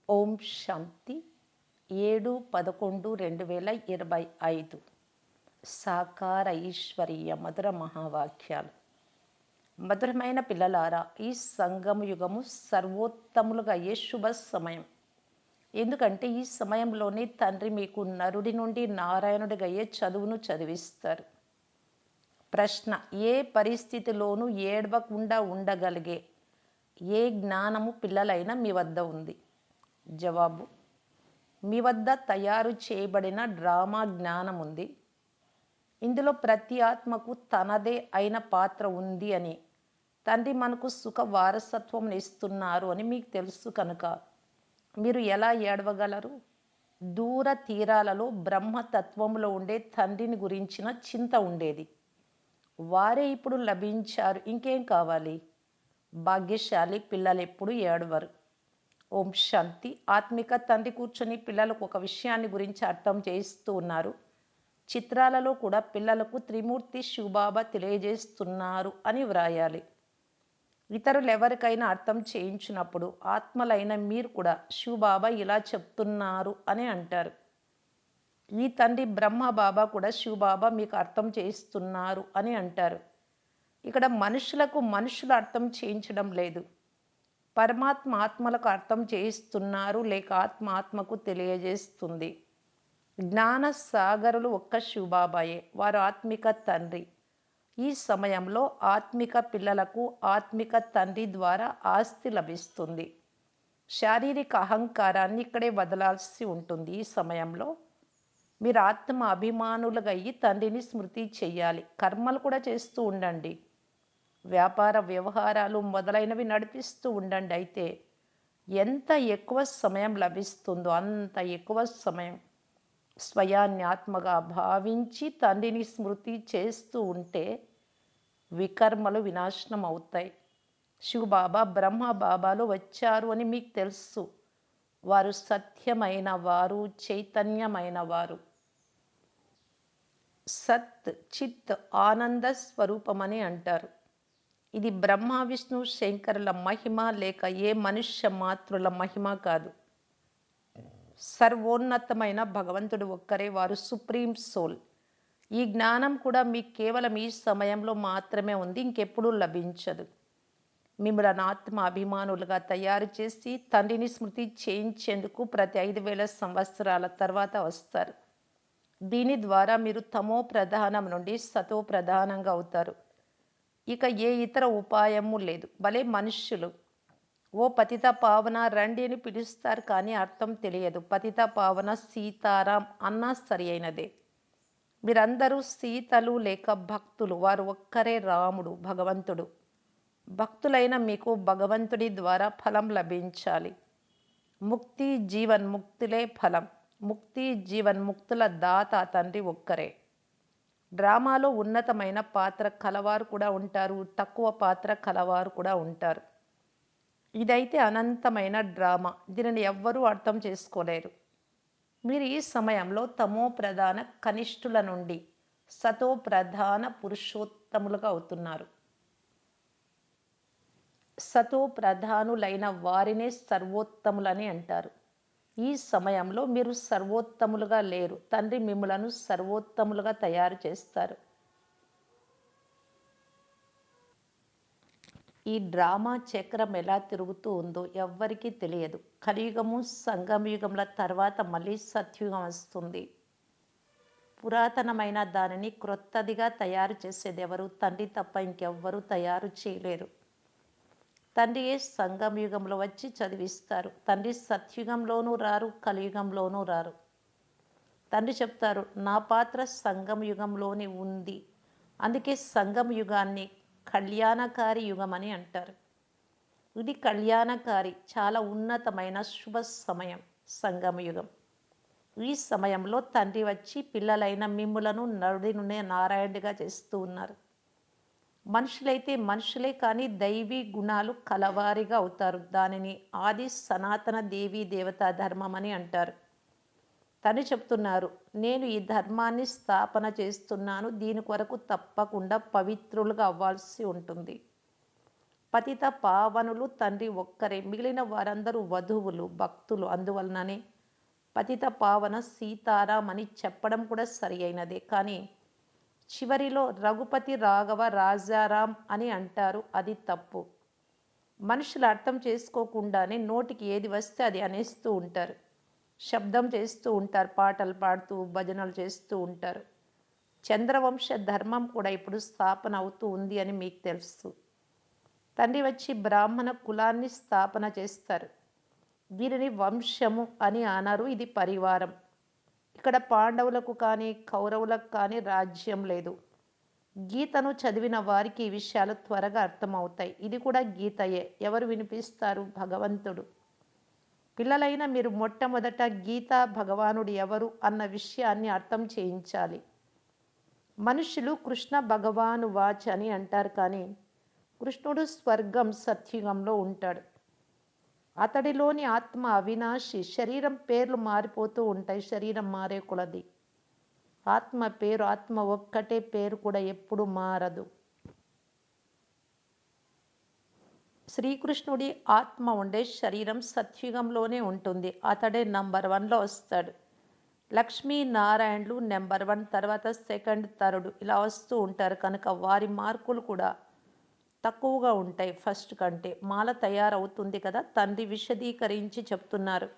ఓం శాంతి 7/11/2025 సాకార ఈశ్వరీయ మధుర మహావాక్యాలు. మధురమైన పిల్లలారా, ఈ సంగమ యుగము సర్వోత్తములుగా అయ్యే శుభ సమయం. ఎందుకంటే ఈ సమయంలోనే తండ్రి మీకు నరుడి నుండి నారాయణుడిగా అయ్యే చదువును చదివిస్తారు. ప్రశ్న: ఏ పరిస్థితిలోనూ ఏడవకుండా ఉండగలిగే ఏ జ్ఞానము పిల్లలైనా మీ వద్ద ఉంది? జవాబు: మీ వద్ద తయారు చేయబడిన డ్రామా జ్ఞానం ఉంది. ఇందులో ప్రతి ఆత్మకు తనదే అయిన పాత్ర ఉంది అని, తండ్రి మనకు సుఖ వారసత్వం ఇస్తున్నారు అని మీకు తెలుసు కనుక మీరు ఎలా ఏడవగలరు? దూర తీరాలలో బ్రహ్మతత్వంలో ఉండే తండ్రిని గురించిన చింత ఉండేది. వారే ఇప్పుడు లభించారు, ఇంకేం కావాలి? భాగ్యశాలి పిల్లలెప్పుడు ఏడవరు. ఓం శాంతి. ఆత్మిక తండ్రి కూర్చొని పిల్లలకు ఒక విషయాన్ని గురించి అర్థం చేయిస్తూ ఉన్నారు. చిత్రాలలో కూడా పిల్లలకు త్రిమూర్తి శివబాబా తెలియజేస్తున్నారు అని వ్రాయాలి. ఇతరులు ఎవరికైనా అర్థం చేయించినప్పుడు ఆత్మలైన మీరు కూడా శివబాబా ఇలా చెప్తున్నారు అని అంటారు. ఈ తండ్రి బ్రహ్మబాబా కూడా శివబాబా మీకు అర్థం చేయిస్తున్నారు అని అంటారు. ఇక్కడ మనుషులకు మనుషులు అర్థం చేయించడం లేదు. పరమాత్మ ఆత్మలకు అర్థం చేయిస్తున్నారు, లేక ఆత్మ ఆత్మకు తెలియజేస్తుంది. జ్ఞాన సాగరులు ఒక్క శివబాబాయే, వారు ఆత్మిక తండ్రి. ఈ సమయంలో ఆత్మిక పిల్లలకు ఆత్మిక తండ్రి ద్వారా ఆస్తి లభిస్తుంది. శారీరక అహంకారాన్ని ఇక్కడే వదలాల్సి ఉంటుంది. ఈ సమయంలో మీరు ఆత్మ అభిమానులుగా అయ్యి తండ్రిని స్మృతి చెయ్యాలి. కర్మలు కూడా చేస్తూ ఉండండి. వ్యాపార వ్యవహారాలు మొదలైనవి నడిపిస్తూ ఉండండి. అయితే ఎంత ఎక్కువ సమయం లభిస్తుందో అంత ఎక్కువ సమయం స్వయాన్ని ఆత్మగా భావించి తండ్రిని స్మృతి చేస్తూ ఉంటే వికర్మలు వినాశనం అవుతాయి. శివబాబా బ్రహ్మబాబాలు వచ్చారు అని మీకు తెలుసు. వారు సత్యమైన వారు, చైతన్యమైన వారు, సత్ చిత్ ఆనంద స్వరూపమని అంటారు. ఇది బ్రహ్మ విష్ణు శంకరుల మహిమ, లేక ఏ మనుష్య మాతృల మహిమ కాదు. సర్వోన్నతమైన భగవంతుడు ఒక్కరే, వారు సుప్రీం సోల్. ఈ జ్ఞానం కూడా మీకు కేవలం ఈ సమయంలో మాత్రమే ఉంది, ఇంకెప్పుడూ లభించదు. మిమ్మల్ని ఆత్మ అభిమానులుగా తయారు చేసి తండ్రిని స్మృతి చేయించేందుకు ప్రతి 5000 సంవత్సరాల తర్వాత వస్తారు. దీని ద్వారా మీరు తమో ప్రధానం నుండి సతో ప్రధానంగా అవుతారు. ఇక ఏ ఇతర ఉపాయము లేదు. భలే మనుష్యులు ఓ పతిత పావన రండి అని పిలుస్తారు, కానీ అర్థం తెలియదు. పతిత పావన సీతారాం అన్నా సరి అయినదే. మీరందరూ సీతలు లేక భక్తులు. వారు ఒక్కరే రాముడు, భగవంతుడు. భక్తులైన మీకు భగవంతుడి ద్వారా ఫలం లభించాలి. ముక్తి జీవన్ముక్తులే ఫలం. ముక్తి జీవన్ముక్తుల దాత తండ్రి ఒక్కరే. డ్రామాలో ఉన్నతమైన పాత్ర కలవారు కూడా ఉంటారు, తక్కువ పాత్ర కలవారు కూడా ఉంటారు. ఇదైతే అనంతమైన డ్రామా. దీనిని ఎవ్వరూ అర్థం చేసుకోలేరు. మీరు ఈ సమయంలో తమో ప్రధాన కనిష్ఠుల నుండి సతో ప్రధాన పురుషోత్తములుగా అవుతున్నారు. సతో ప్రధానులైన వారినే సర్వోత్తములని అంటారు. ఈ సమయంలో మీరు సర్వోత్తములుగా లేరు. తండ్రి మిమ్ములను సర్వోత్తములుగా తయారు చేస్తారు. ఈ డ్రామా చక్రం ఎలా తిరుగుతూ ఉందో ఎవ్వరికీ తెలియదు. కలియుగము సంగమయుగముల తర్వాత మళ్ళీ సత్యుగం వస్తుంది. పురాతనమైన దానిని క్రొత్తదిగా తయారు చేసేది ఎవరు? తండ్రి తప్ప ఇంకెవ్వరూ తయారు చేయలేరు. తండ్రియే సంగమయుగంలో వచ్చి చదివిస్తారు. తండ్రి సత్యుగంలోనూ రారు, కలియుగంలోనూ రారు. తండ్రి చెప్తారు, నా పాత్ర సంగమయుగంలోనే ఉంది. అందుకే సంగమయుగాన్ని కళ్యాణకారి యుగం అని అంటారు. ఇది కళ్యాణకారి, చాలా ఉన్నతమైన శుభ సమయం సంగమయుగం. ఈ సమయంలో తండ్రి వచ్చి పిల్లలైన మిమ్ములను నరుడి నుండి నారాయణుడిగా చేస్తూ ఉన్నారు. మనుషులైతే మనుషులే, కానీ దైవీ గుణాలు కలవారిగా అవుతారు. దానిని ఆది సనాతన దేవీ దేవతా ధర్మం అని అంటారు. తండ్రి చెప్తున్నారు, నేను ఈ ధర్మాన్ని స్థాపన చేస్తున్నాను. దీని కొరకు తప్పకుండా పవిత్రులుగా అవ్వాల్సి ఉంటుంది. పతిత పావనులు తండ్రి ఒక్కరే, మిగిలిన వారందరూ వధువులు భక్తులు. అందువలననే పతిత పావన సీతారాం అని చెప్పడం కూడా సరి అయినదే. కానీ చివరిలో రఘుపతి రాఘవ రాజారాం అని అంటారు, అది తప్పు. మనుషులు అర్థం చేసుకోకుండానే నోటికి ఏది వస్తే అది అనేస్తూ ఉంటారు, శబ్దం చేస్తూ ఉంటారు, పాటలు పాడుతూ భజనలు చేస్తూ ఉంటారు. చంద్రవంశ ధర్మం కూడా ఇప్పుడు స్థాపన అవుతూ ఉంది అని మీకు తెలుసు. తండ్రి వచ్చి బ్రాహ్మణ కులాన్ని స్థాపన చేస్తారు. దీనిని వంశము అని అన్నారు, ఇది పరివారం. ఇక్కడ పాండవులకు కానీ కౌరవులకు కానీ రాజ్యం లేదు. గీతను చదివిన వారికి ఈ విషయాలు త్వరగా అర్థమవుతాయి. ఇది కూడా గీతయే. ఎవరు వినిపిస్తారు? భగవంతుడు. పిల్లలైన మీరు మొట్టమొదట గీతా భగవానుడు ఎవరు అన్న విషయాన్ని అర్థం చేయించాలి. మనుషులు కృష్ణ భగవాను వాచ్ అని అంటారు, కానీ కృష్ణుడు స్వర్గం సత్యుగంలో ఉంటాడు. అతడిలోని ఆత్మ అవినాశి. శరీరం పేర్లు మారిపోతూ ఉంటాయి, శరీరం మారే కొలది. ఆత్మ పేరు, ఆత్మ ఒక్కటే పేరు కూడా ఎప్పుడు మారదు. శ్రీకృష్ణుడి ఆత్మ ఉండే శరీరం సత్యుగంలోనే ఉంటుంది. అతడే నంబర్ 1లో వస్తాడు. లక్ష్మీనారాయణులు నెంబర్ 1, తర్వాత సెకండ్, థర్డ్ ఇలా వస్తూ ఉంటారు. కనుక వారి మార్కులు కూడా తక్కువగా ఉంటాయి ఫస్ట్ కంటే. మాల తయారవుతుంది కదా, తండ్రి విశదీకరించి చెప్తున్నారు.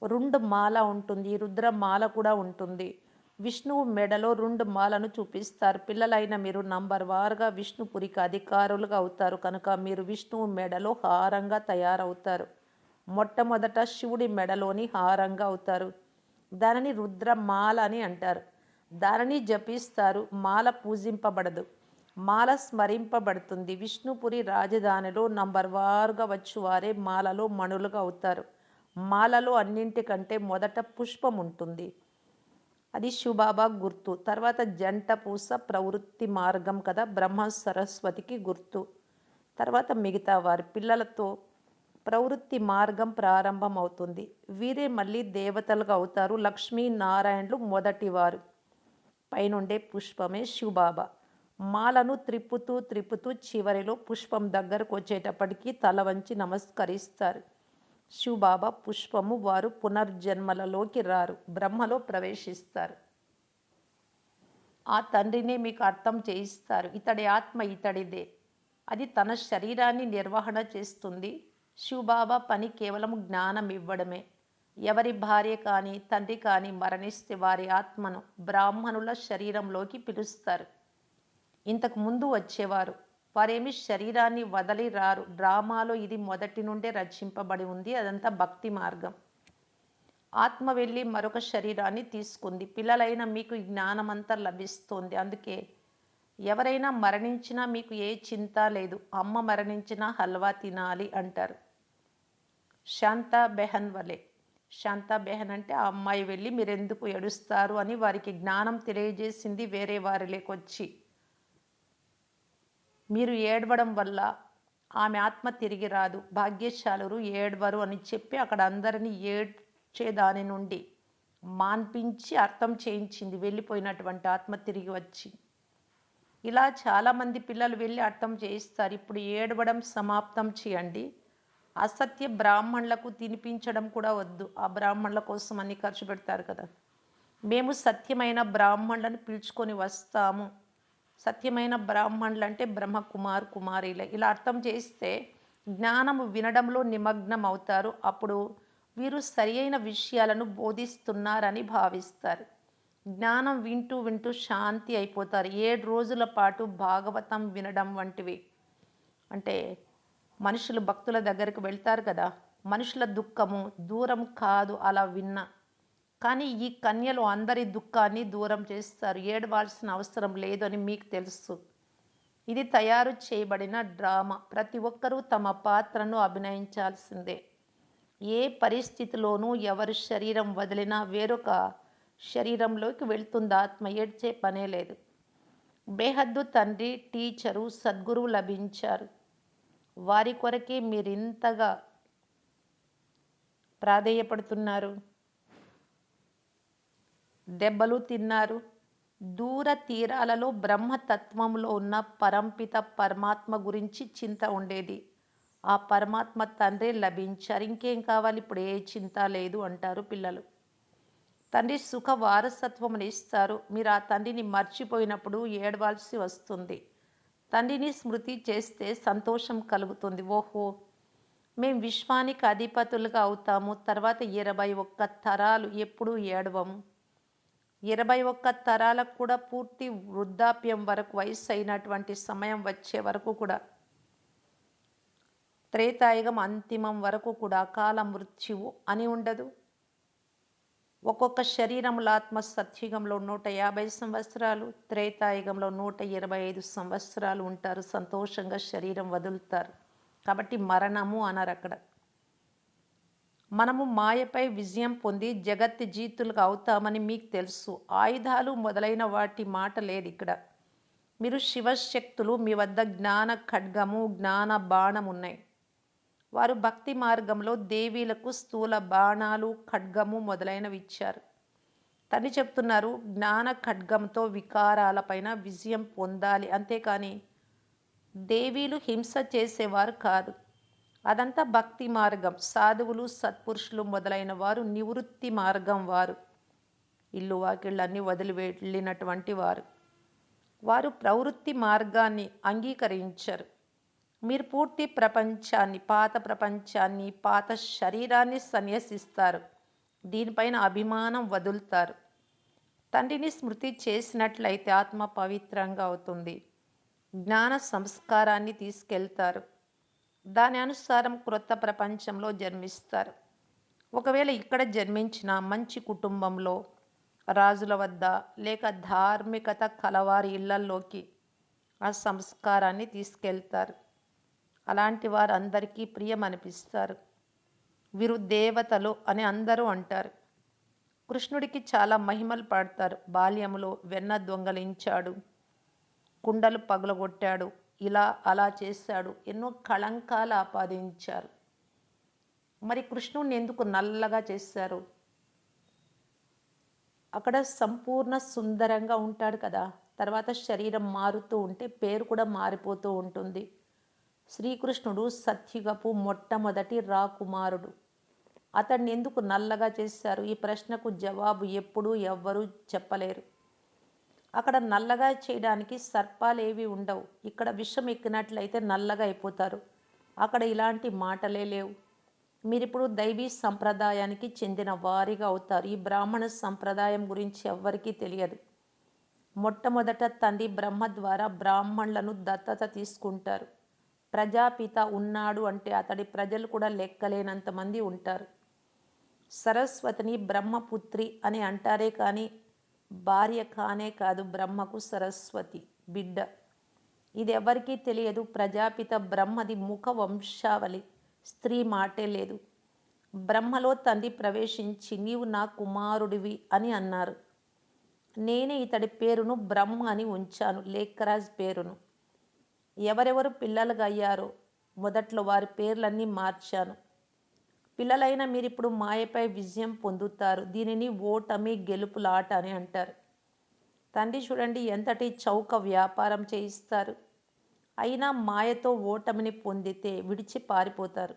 2 మాల ఉంటుంది, రుద్రమాల కూడా ఉంటుంది. విష్ణువు మెడలో 2 మాలను చూపిస్తారు. పిల్లలైన మీరు నంబర్ వారుగా విష్ణుపురికి అధికారులుగా అవుతారు. కనుక మీరు విష్ణువు మెడలో హారంగా తయారవుతారు. మొట్టమొదట శివుడి మెడలోని హారంగా అవుతారు. దానిని రుద్రమాల అని అంటారు. దానిని జపిస్తారు. మాల పూజింపబడదు, మాల స్మరింపబడుతుంది. విష్ణుపురి రాజధానిలో నంబర్ వారుగా వచ్చువారే మాలలో మణులుగా అవుతారు. మాలలో అన్నింటికంటే మొదట పుష్పం ఉంటుంది, అది శివబాబా గుర్తు. తర్వాత జంట పూస ప్రవృత్తి మార్గం కదా, బ్రహ్మ సరస్వతికి గుర్తు. తర్వాత మిగతా వారి పిల్లలతో ప్రవృత్తి మార్గం ప్రారంభం అవుతుంది. వీరే మళ్ళీ దేవతలుగా అవుతారు. లక్ష్మీనారాయణులు మొదటివారు. పైనుండే పుష్పమే శివబాబా. మాలను త్రిప్పుతూ త్రిప్పుతూ చివరిలో పుష్పం దగ్గరకు వచ్చేటప్పటికి తల వంచి నమస్కరిస్తారు. శివబాబా పుష్పము. వారు పునర్జన్మలలోకి రారు, బ్రహ్మలో ప్రవేశిస్తారు. ఆ తండ్రినే మీకు అర్థం చేయిస్తారు. ఇతడి ఆత్మ ఇతడిదే, అది తన శరీరాన్ని నిర్వహణ చేస్తుంది. శివబాబా పని కేవలం జ్ఞానం ఇవ్వడమే. ఎవరి భార్య కానీ తండ్రి కానీ మరణిస్తే వారి ఆత్మను బ్రాహ్మణుల శరీరంలోకి పిలుస్తారు. ఇంతకు ముందు వచ్చేవారు, వారేమి శరీరాన్ని వదిలి రారు. డ్రామాలో ఇది మొదటి నుండే రచింపబడి ఉంది. అదంతా భక్తి మార్గం. ఆత్మ వెళ్ళి మరొక శరీరాన్ని తీసుకుంది. పిల్లలైన మీకు జ్ఞానమంతా లభిస్తుంది. అందుకే ఎవరైనా మరణించినా మీకు ఏ చింత లేదు. అమ్మ మరణించినా హల్వా తినాలి అంటారు. శాంతా బెహన్ వలె. శాంతా బెహన్ అంటే ఆ అమ్మాయి వెళ్ళి మీరెందుకు ఏడుస్తారు అని వారికి జ్ఞానం తెలియజేసింది వేరే వారిలోకొచ్చి. మీరు ఏడవడం వల్ల ఆమె ఆత్మ తిరిగి రాదు, భాగ్యశాలురు ఏడవరు అని చెప్పి అక్కడ అందరినీ ఏడ్చేదాని నుండి మాన్పించి అర్థం చేయించింది వెళ్ళిపోయినటువంటి ఆత్మ తిరిగి వచ్చి. ఇలా చాలామంది పిల్లలు వెళ్ళి అర్థం చేయిస్తారు. ఇప్పుడు ఏడవడం సమాప్తం చేయండి. అసత్య బ్రాహ్మణులకు తినిపించడం కూడా వద్దు. ఆ బ్రాహ్మణుల కోసం అన్ని ఖర్చు పెడతారు కదా. మేము సత్యమైన బ్రాహ్మణులను పిలుచుకొని వస్తాము. సత్యమైన బ్రాహ్మణులు అంటే బ్రహ్మకుమార్ కుమారీలే. ఇలా అర్థం చేస్తే జ్ఞానము వినడంలో నిమగ్నం అవుతారు. అప్పుడు వీరు సరి అయిన విషయాలను బోధిస్తున్నారని భావిస్తారు. జ్ఞానం వింటూ వింటూ శాంతి అయిపోతారు. 7 రోజుల పాటు భాగవతం వినడం వంటివి. అంటే మనుషులు భక్తుల దగ్గరికి వెళ్తారు కదా, మనుషుల దుఃఖము దూరం కాదు అలా విన్నా. కానీ ఈ కన్యలు అందరి దుఃఖాన్ని దూరం చేస్తారు. ఏడవాల్సిన అవసరం లేదు అని మీకు తెలుసు. ఇది తయారు చేయబడిన డ్రామా. ప్రతి ఒక్కరూ తమ పాత్రను అభినయించాల్సిందే. ఏ పరిస్థితిలోనూ ఎవరి శరీరం వదిలినా వేరొక శరీరంలోకి వెళ్తుంది ఆత్మ. ఏడ్చే పనే లేదు. బేహద్దు తండ్రి, టీచరు, సద్గురువు లభించారు. వారి కొరకే మీరింతగా ప్రాధేయపడుతున్నారు, దెబ్బలు తిన్నారు. దూర తీరాలలో బ్రహ్మతత్వంలో ఉన్న పరంపిత పరమాత్మ గురించి చింత ఉండేది. ఆ పరమాత్మ తండ్రే లభించారు. ఇంకేం కావాలి, ఇప్పుడు ఏ చింత లేదు అంటారు పిల్లలు. తండ్రి సుఖ వారసత్వముని ఇస్తారు. మీరు ఆ తండ్రిని మర్చిపోయినప్పుడు ఏడవాల్సి వస్తుంది. తండ్రిని స్మృతి చేస్తే సంతోషం కలుగుతుంది. ఓహో, మేము విశ్వానికి అధిపతులుగా అవుతాము. తర్వాత 21 తరాలు ఎప్పుడూ ఏడవము. 21 తరాలకు కూడా పూర్తి వృద్ధాప్యం వరకు, వయసు అయినటువంటి సమయం వచ్చే వరకు కూడా, త్రేతాయుగం అంతిమం వరకు కూడా అకాల మృత్యువు అని ఉండదు. ఒక్కొక్క శరీరముల ఆత్మ సత్యుగంలో 150 సంవత్సరాలు, త్రేతాయుగంలో 125 సంవత్సరాలు ఉంటారు. సంతోషంగా శరీరం వదులుతారు. కాబట్టి మరణము అనరు అక్కడ. మనము మాయపై విజయం పొంది జగత్ జీతులుగా అవుతామని మీకు తెలుసు. ఆయుధాలు మొదలైన వాటి మాట లేదు ఇక్కడ. మీరు శివశక్తులు, మీ వద్ద జ్ఞాన ఖడ్గము, జ్ఞాన బాణం ఉన్నాయి. వారు భక్తి మార్గంలో దేవీలకు స్థూల బాణాలు, ఖడ్గము మొదలైనవి ఇచ్చారు. తని చెప్తున్నారు, జ్ఞాన ఖడ్గంతో వికారాలపైన విజయం పొందాలి, అంతేకాని దేవీలు హింస చేసేవారు కాదు. అదంతా భక్తి మార్గం. సాధువులు, సత్పురుషులు మొదలైన వారు నివృత్తి మార్గం వారు. ఇల్లు వాకిళ్ళన్నీ వదిలి వెళ్ళినటువంటి వారు. వారు ప్రవృత్తి మార్గాన్ని అంగీకరించరు. మీరు పూర్తి ప్రపంచాన్ని, పాత ప్రపంచాన్ని, పాత శరీరాన్ని సన్యసిస్తారు. దీనిపైన అభిమానం వదులుతారు. తండ్రిని స్మృతి చేసినట్లయితే ఆత్మ పవిత్రంగా అవుతుంది. జ్ఞాన సంస్కారాన్ని తీసుకెళ్తారు. దాని అనుసారం క్రొత్త ప్రపంచంలో జన్మిస్తారు. ఒకవేళ ఇక్కడ జన్మించిన మంచి కుటుంబంలో, రాజుల వద్ద, లేక ధార్మికత కలవారి ఇళ్లల్లోకి ఆ సంస్కారాన్ని తీసుకెళ్తారు. అలాంటి వారు అందరికీ ప్రియం అనిపిస్తారు. వీరు దేవతలు అని అందరూ అంటారు. కృష్ణుడికి చాలా మహిమలు పాడతారు. బాల్యములో వెన్న దొంగలించాడు, కుండలు పగులగొట్టాడు, ఇలా అలా చేశాడు, ఎన్నో కళంకాలు ఆపాదించారు. మరి కృష్ణుడిని ఎందుకు నల్లగా చేశారు? అక్కడ సంపూర్ణ సుందరంగా ఉంటాడు కదా. తర్వాత శరీరం మారుతూ ఉంటే పేరు కూడా మారిపోతూ ఉంటుంది. శ్రీకృష్ణుడు సత్యుగపు మొట్టమొదటి రాకుమారుడు. అతన్ని ఎందుకు నల్లగా చేశారు? ఈ ప్రశ్నకు జవాబు ఎప్పుడూ ఎవ్వరూ చెప్పలేరు. అక్కడ నల్లగా చేయడానికి సర్పాలేవి ఉండవు. ఇక్కడ విషం ఎక్కినట్లయితే నల్లగా అయిపోతారు. అక్కడ ఇలాంటి మాటలే లేవు. మీరిప్పుడు దైవీ సంప్రదాయానికి చెందిన వారిగా అవుతారు. ఈ బ్రాహ్మణ సంప్రదాయం గురించి ఎవ్వరికీ తెలియదు. మొట్టమొదట తండ్రి బ్రహ్మ ద్వారా బ్రాహ్మణులను దత్తత తీసుకుంటారు. ప్రజాపిత ఉన్నాడు అంటే అతడి ప్రజలు కూడా లెక్కలేనంత మంది ఉంటారు. సరస్వతిని బ్రహ్మపుత్రి అని అంటారే కానీ భార్య కానే కాదు. బ్రహ్మకు సరస్వతి బిడ్డ. ఇది ఎవరికీ తెలియదు. ప్రజాపిత బ్రహ్మది ముఖ వంశావళి, స్త్రీ మాటే లేదు. బ్రహ్మలో తండ్రి ప్రవేశించి నీవు నా కుమారుడివి అని అన్నారు. నేనే ఇతడి పేరును బ్రహ్మ అని ఉంచాను, లేఖరాజ్ పేరును. ఎవరెవరు పిల్లలుగా అయ్యారో మొదట్లో వారి పేర్లన్నీ మార్చాను. పిల్లలైన మీరిప్పుడు మాయపై విజయం పొందుతారు. దీనిని ఓటమి గెలుపులాట అని అంటారు. తండ్రి చూడండి ఎంతటి చౌక వ్యాపారం చేయిస్తారు. అయినా మాయతో ఓటమిని పొందితే విడిచి పారిపోతారు.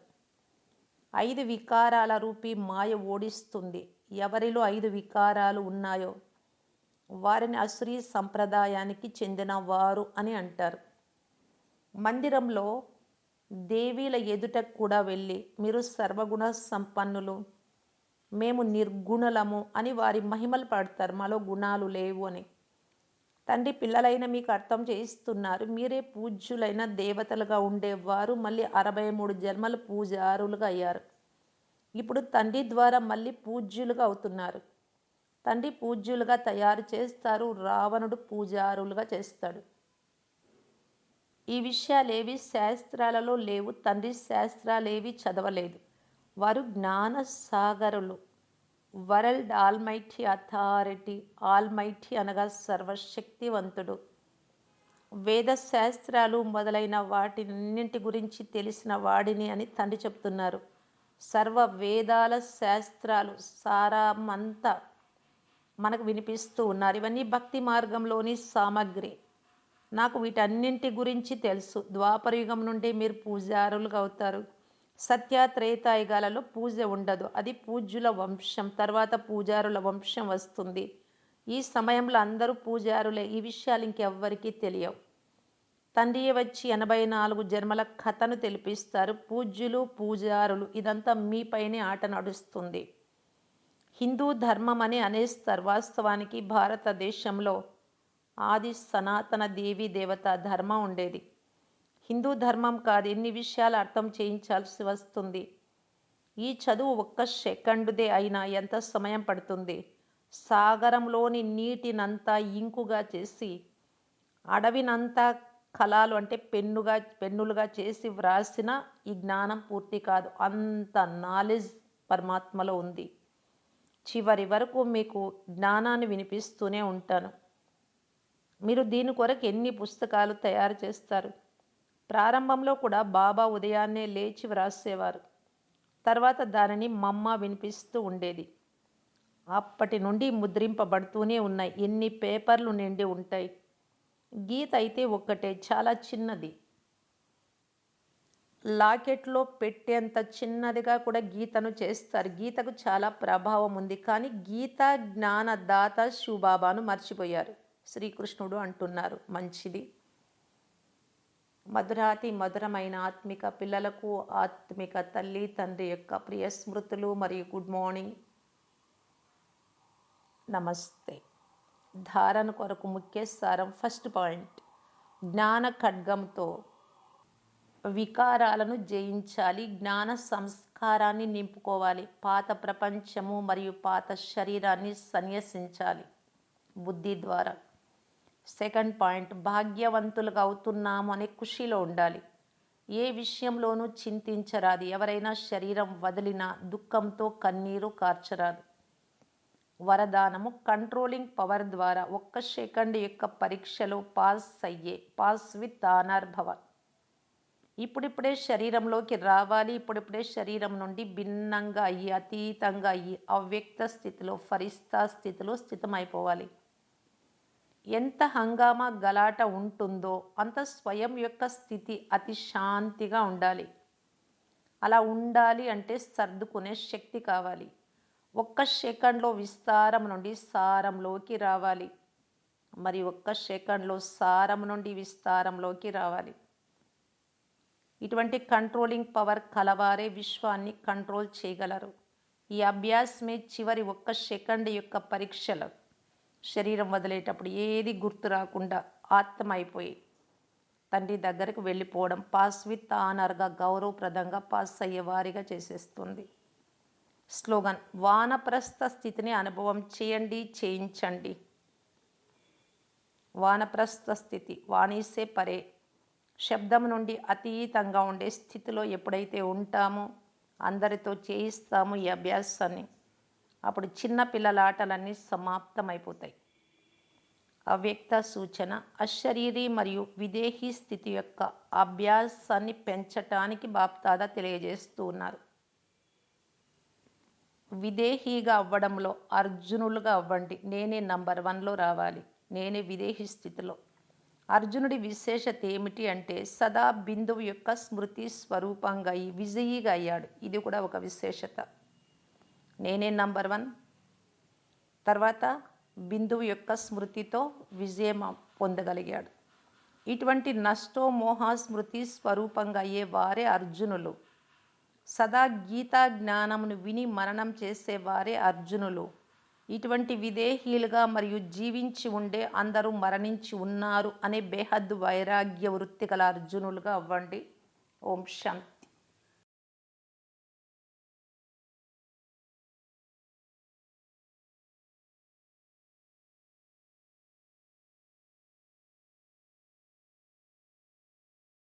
5 వికారాల రూపీ మాయ ఓడిస్తుంది. ఎవరిలో 5 వికారాలు ఉన్నాయో వారిని అసురీ సంప్రదాయానికి చెందిన వారు అని అంటారు. మందిరంలో దేవీల ఎదుట కూడా వెళ్ళి మీరు సర్వగుణ సంపన్నులు, మేము నిర్గుణులము అని వారి మహిమలు పాడతారు. మాలో గుణాలు లేవు అని. తండ్రి పిల్లలైన మీకు అర్థం చేయిస్తున్నారు. మీరే పూజ్యులైన దేవతలుగా ఉండేవారు మళ్ళీ 63 జన్మలు పూజారులుగా అయ్యారు. ఇప్పుడు తండ్రి ద్వారా మళ్ళీ పూజ్యులుగా అవుతున్నారు. తండ్రి పూజ్యులుగా తయారు చేస్తారు. రావణుడు పూజారులుగా చేస్తాడు. ఈ విషయాలేవి శాస్త్రాలలో లేవు. తండ్రి శాస్త్రాలేవి చదవలేదు. వారు జ్ఞాన సాగరులు. World almighty authority. ఆల్మైటీ అనగా సర్వశక్తివంతుడు. వేద శాస్త్రాలు మొదలైన వాటిన్నింటి గురించి తెలిసిన వాడిని అని తండ్రి చెప్తున్నారు. సర్వ వేదాల శాస్త్రాలు సారమంతా మనకు వినిపిస్తూ ఉన్నారు. ఇవన్నీ భక్తి మార్గంలోని సామగ్రి. నాకు వీటన్నింటి గురించి తెలుసు. ద్వాపరయుగం నుండి మీరు పూజారులుగా అవుతారు. సత్య త్రేతాయుగాలలో పూజ ఉండదు. అది పూజ్యుల వంశం. తర్వాత పూజారుల వంశం వస్తుంది. ఈ సమయంలో అందరూ పూజారులే. ఈ విషయాలు ఇంకెవ్వరికీ తెలియవు. తండ్రియే వచ్చి 84 జన్మల కథను తెలిపిస్తారు. పూజ్యులు, పూజారులు ఇదంతా మీపైనే ఆట నడుస్తుంది. హిందూ ధర్మం అని అనేస్తారు. వాస్తవానికి భారతదేశంలో ఆది సనాతన దేవీ దేవత ధర్మం ఉండేది. హిందూ ధర్మం కాదు. ఎన్ని విషయాలు అర్థం చేయించాల్సి వస్తుంది. ఈ చదువు ఒక్క సెకండుదే అయినా ఎంత సమయం పడుతుంది. సాగరంలోని నీటినంతా ఇంకుగా చేసి అడవినంతా కళాలు అంటే పెన్నులుగా చేసి వ్రాసిన ఈ జ్ఞానం పూర్తి కాదు. అంత నాలెడ్జ్ పరమాత్మలో ఉంది. చివరి వరకు మీకు జ్ఞానాన్ని వినిపిస్తూనే ఉంటాను. మీరు దీని కొరకు ఎన్ని పుస్తకాలు తయారు చేస్తారు. ప్రారంభంలో కూడా బాబా ఉదయాన్నే లేచి వ్రాసేవారు. తర్వాత దానిని మమ్మ వినిపిస్తూ ఉండేది. అప్పటి నుండి ముద్రింపబడుతూనే ఉన్నాయి. ఎన్ని పేపర్లు నిండి ఉంటాయి. గీత అయితే ఒక్కటే, చాలా చిన్నది. లాకెట్లో పెట్టేంత చిన్నదిగా కూడా గీతను చేస్తారు. గీతకు చాలా ప్రభావం ఉంది. కానీ గీత జ్ఞానదాత శివబాబాను మర్చిపోయారు. శ్రీకృష్ణుడు అంటున్నారు, మంచిది. మధురాతి మధురమైన ఆత్మిక పిల్లలకు ఆత్మిక తల్లి తండ్రి యొక్క ప్రియ స్మృతులు మరియు గుడ్ మార్నింగ్, నమస్తే. ధారణ కొరకు ముఖ్య సారం. ఫస్ట్ పాయింట్, జ్ఞాన ఖడ్గంతో వికారాలను జయించాలి. జ్ఞాన సంస్కారాన్ని నింపుకోవాలి. పాత ప్రపంచము మరియు పాత శరీరాన్ని సన్యసించాలి బుద్ధి ద్వారా. సెకండ్ పాయింట్, భాగ్యవంతులుగా అవుతున్నాము అనే ఖుషిలో ఉండాలి. ఏ విషయంలోనూ చింతించరాదు. ఎవరైనా శరీరం వదిలినా దుఃఖంతో కన్నీరు కార్చరాదు. వరదానము, కంట్రోలింగ్ పవర్ ద్వారా ఒక్క సెకండ్ యొక్క పరీక్షలో పాస్ విత్ ఆనర్ భవ. ఇప్పుడిప్పుడే శరీరంలోకి రావాలి. ఇప్పుడిప్పుడే శరీరం నుండి భిన్నంగా అయ్యి అతీతంగా అయ్యి అవ్యక్త స్థితిలో ఫరిస్తా స్థితిలో స్థితమైపోవాలి. ఎంత హంగామా గలాట ఉంటుందో అంత స్వయం యొక్క స్థితి అతి శాంతిగా ఉండాలి. అలా ఉండాలి అంటే సర్దుకునే శక్తి కావాలి. ఒక్క సెకండ్లో విస్తారం నుండి సారంలోకి రావాలి. మరి ఒక్క సెకండ్లో సారం నుండి విస్తారంలోకి రావాలి. ఇటువంటి కంట్రోలింగ్ పవర్ కలవారే విశ్వాన్ని కంట్రోల్ చేయగలరు. ఈ అభ్యాసమే చివరి ఒక్క సెకండ్ యొక్క పరీక్షలు. శరీరం వదిలేటప్పుడు ఏది గుర్తు రాకుండా ఆత్మ అయిపోయి తండ్రి దగ్గరకు వెళ్ళిపోవడం పాస్ విత్ ఆనర్గా గౌరవప్రదంగా పాస్ అయ్యే వారిగా చేసేస్తుంది. స్లోగన్, వానప్రస్థ స్థితిని అనుభవం చేయండి, చేయించండి. వానప్రస్థ స్థితి, వాణిసే పరే, శబ్దం నుండి అతీతంగా ఉండే స్థితిలో ఎప్పుడైతే ఉంటామో అందరితో చేయిస్తాము ఈ అభ్యాసాన్ని, అప్పుడు చిన్న పిల్లల ఆటలన్నీ సమాప్తమైపోతాయి. అవ్యక్త సూచన, అశరీరి మరియు విదేహీ స్థితి యొక్క అభ్యాసాన్ని పెంచటానికి బాప్దాదా తెలియజేస్తూ ఉన్నారు. విదేహీగా అవ్వడంలో అర్జునులుగా అవ్వండి. నేనే నంబర్ 1లో రావాలి. నేనే విదేహీ స్థితిలో. అర్జునుడి విశేషత ఏమిటి అంటే సదా బిందువు యొక్క స్మృతి స్వరూపంగా అయ్యి విజయీగా అయ్యాడు. ఇది కూడా ఒక విశేషత. నేనే నంబర్ 1, తర్వాత బిందువు యొక్క స్మృతితో విజయం పొందగలిగాడు. ఇటువంటి నష్టో మోహ స్మృతి స్వరూపంగా అయ్యే వారే అర్జునులు. సదా గీతా జ్ఞానమును విని మరణం చేసేవారే అర్జునులు. ఇటువంటి విదేహీలుగా మరియు జీవించి ఉండే అందరూ మరణించి ఉన్నారు అనే బేహద్దు వైరాగ్య వృత్తి గల అర్జునులుగా అవ్వండి. ఓం శాంతి.